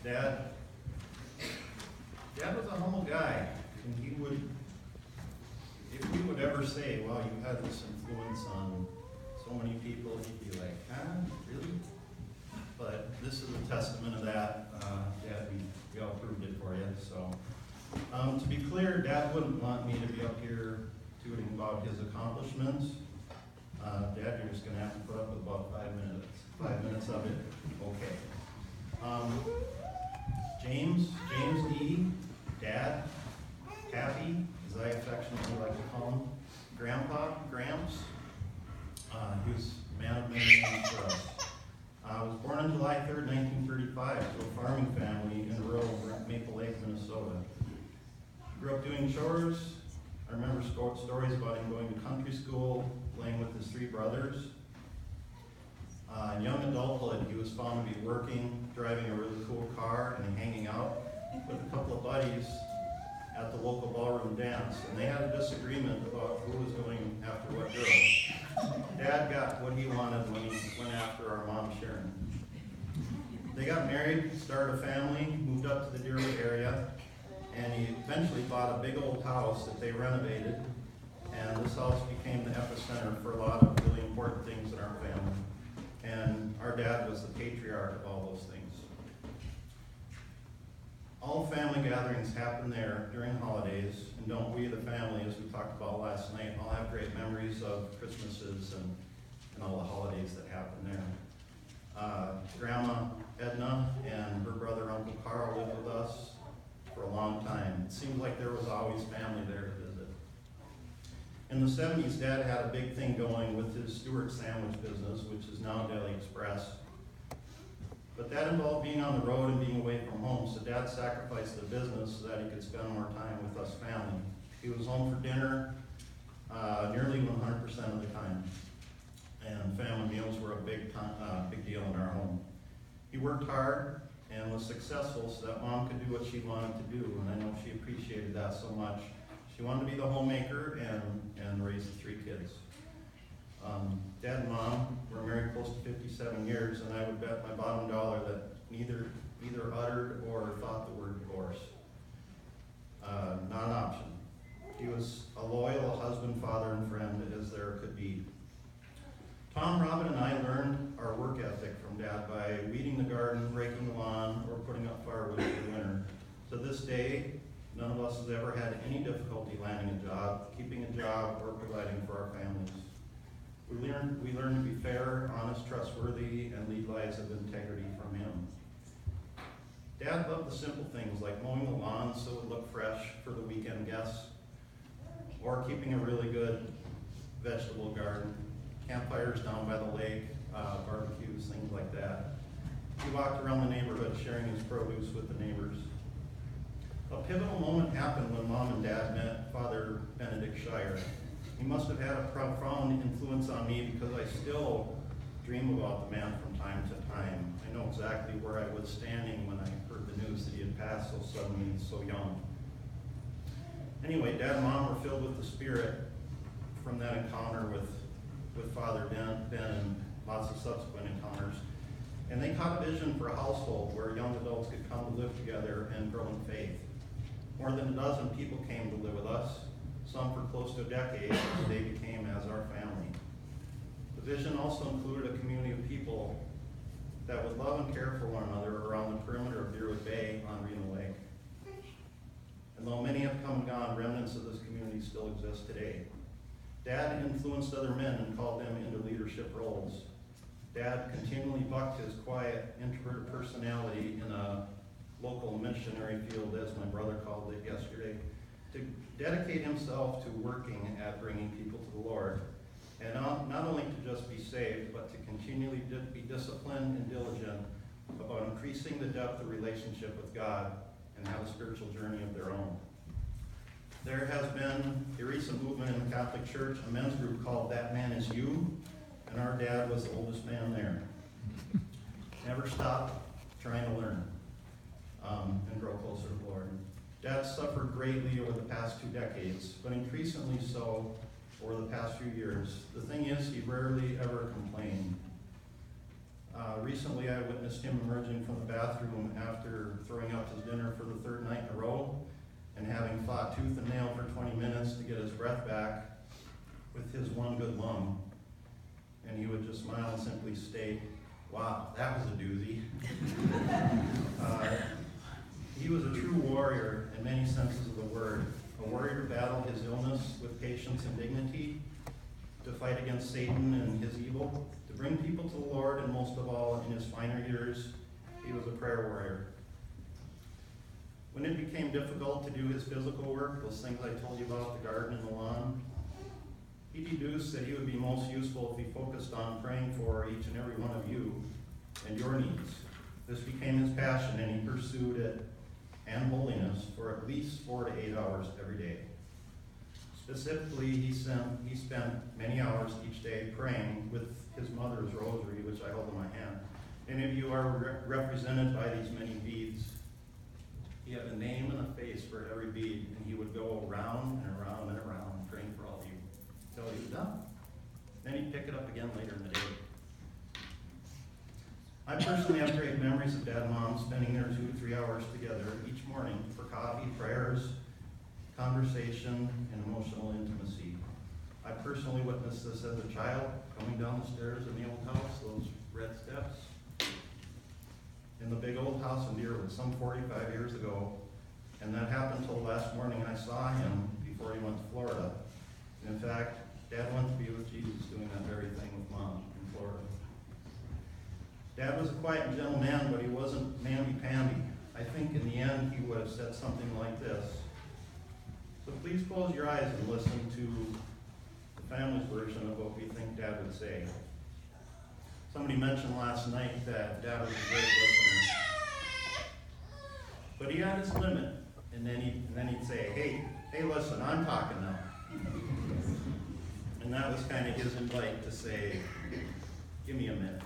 Dad was a humble guy, and if he would ever say, well, you had this influence on so many people, he'd be like, really? But this is a testament of that. Dad, we all proved it for you. So, to be clear, Dad wouldn't want me to be up here tooting about his accomplishments. Dad, you're just going to have to put up with about 5 minutes. 5 minutes of it, okay. James E., Dad, Pappy, as I affectionately like to call him, Grandpa, Gramps. He was a man of many names for us. I was born on July 3rd, 1935, to a farming family in rural Maple Lake, Minnesota. Grew up doing chores. I remember stories about him going to country school, playing with his 3 brothers. In young adulthood, he was found to be working, driving a really cool car, and hanging out with a couple of buddies at the local ballroom dance. And they had a disagreement about who was going after what girl. Dad got what he wanted when he went after our mom, Sharon. They got married, started a family, moved up to the Deerwood area, and he eventually bought a big old house that they renovated. And this house became the epicenter for a lot of really important things in our family. And our dad was the patriarch of all those things. All family gatherings happen there during holidays, and don't we, the family, as we talked about last night, all have great memories of Christmases and all the holidays that happen there. Grandma Edna and her brother Uncle Carl lived with us for a long time. It seemed like there was always family there to visit. In the 70s, Dad had a big thing going with his Stewart sandwich business, which is now Deli Express. But that involved being on the road and being away from home, so Dad sacrificed the business so that he could spend more time with us family. He was home for dinner nearly 100% of the time, and family meals were a big deal in our home. He worked hard and was successful so that Mom could do what she wanted to do, and I know she appreciated that so much. She wanted to be the homemaker and raise the 3 kids. Dad and Mom were married close to 57 years, and I would bet my bottom dollar that neither uttered or thought the word divorce. Not an option. He was a loyal husband, father, and friend as there could be. Tom, Robin, and I learned our work ethic from Dad by weeding the garden, raking the lawn, or putting up firewood for the winter. To this day, none of us has ever had any difficulty landing a job, keeping a job, or providing for our families. We learned to be fair, honest, trustworthy, and lead lives of integrity from him. Dad loved the simple things like mowing the lawn so it would look fresh for the weekend guests, or keeping a really good vegetable garden, campfires down by the lake, barbecues, things like that. He walked around the neighborhood sharing his produce with the neighbors. A pivotal moment happened when Mom and Dad met Father Benedict Shire. He must have had a profound influence on me because I still dream about the man from time to time. I know exactly where I was standing when I heard the news that he had passed so suddenly, so young. Anyway, Dad and Mom were filled with the Spirit from that encounter with Father Ben and lots of subsequent encounters. And they caught a vision for a household where young adults could come to live together and grow in faith. More than a dozen people came to live with us, some for close to a decade, as they became as our family. The vision also included a community of people that would love and care for one another around the perimeter of Deerwood Bay on Reno Lake. And though many have come and gone, remnants of this community still exist today. Dad influenced other men and called them into leadership roles. Dad continually bucked his quiet, introverted personality in a local missionary field, as my brother called it yesterday, to dedicate himself to working at bringing people to the Lord, and not only to just be saved, but to continually be disciplined and diligent about increasing the depth of relationship with God and have a spiritual journey of their own. There has been a recent movement in the Catholic Church, a men's group called That Man Is You, and our dad was the oldest man there. Never stopped trying to learn and grow closer to the Lord. Dad suffered greatly over the past 2 decades, but increasingly so over the past few years. The thing is, he rarely ever complained. Recently, I witnessed him emerging from the bathroom after throwing up his dinner for the third night in a row and having fought tooth and nail for 20 minutes to get his breath back with his one good lung. And he would just smile and simply state, "Wow, that was a doozy." He was a true warrior in many senses of the word. A warrior to battle his illness with patience and dignity, to fight against Satan and his evil, to bring people to the Lord, and most of all, in his finer years, he was a prayer warrior. When it became difficult to do his physical work, those things I told you about, the garden and the lawn, he deduced that he would be most useful if he focused on praying for each and every one of you and your needs. This became his passion, and he pursued it and holiness for at least 4 to 8 hours every day. Specifically, he spent many hours each day praying with his mother's rosary, which I hold in my hand. Many of you are represented by these many beads. He had a name and a face for every bead, and he would go around and around and around praying for all of you until he was done. Then he'd pick it up again later in the day. I personally have great memories of Dad and Mom spending their 2 to 3 hours together each morning for coffee, prayers, conversation, and emotional intimacy. I personally witnessed this as a child, coming down the stairs in the old house, those red steps, in the big old house in Deerwood, some 45 years ago. And that happened until last morning I saw him before he went to Florida. And in fact, Dad went to be with Jesus doing that very thing with Mom in Florida. Dad was a quiet and gentle man, but he wasn't namby-pamby. I think in the end he would have said something like this. So please close your eyes and listen to the family's version of what we think Dad would say. Somebody mentioned last night that Dad was a great listener. But he had his limit, and then he'd say, hey, listen, I'm talking now. And that was kind of his invite to say, give me a minute.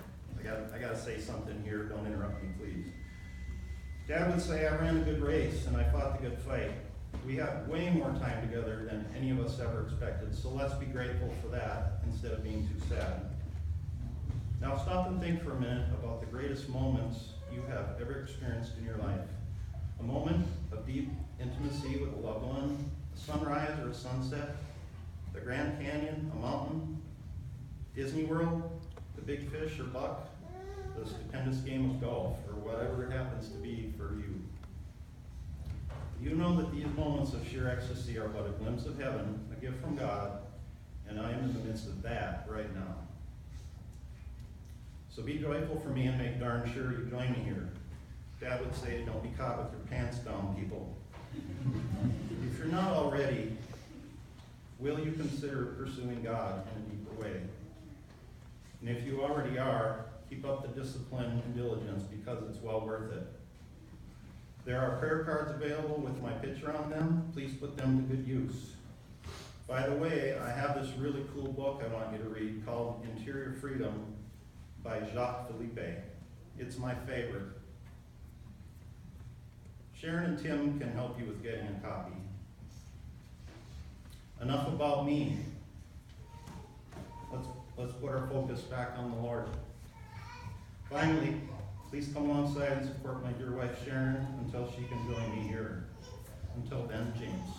I got to say something here. Don't interrupt me, please. Dad would say, I ran a good race, and I fought the good fight. We have way more time together than any of us ever expected, so let's be grateful for that instead of being too sad. Now stop and think for a minute about the greatest moments you have ever experienced in your life. A moment of deep intimacy with a loved one, a sunrise or a sunset, the Grand Canyon, a mountain, Disney World, the big fish or buck, the stupendous game of golf, or whatever it happens to be for you. You know that these moments of sheer ecstasy are but a glimpse of heaven, a gift from God, and I am in the midst of that right now. So be joyful for me and make darn sure you join me here. Dad would say, don't be caught with your pants down, people. If you're not already, will you consider pursuing God in a deeper way? And if you already are, keep up the discipline and diligence because it's well worth it. There are prayer cards available with my picture on them. Please put them to good use. By the way, I have this really cool book I want you to read called Interior Freedom by Jacques Philippe. It's my favorite. Sharon and Tim can help you with getting a copy. Enough about me. Let's put our focus back on the Lord. Finally, please come alongside and support my dear wife Sharon until she can join me here. Until then, James.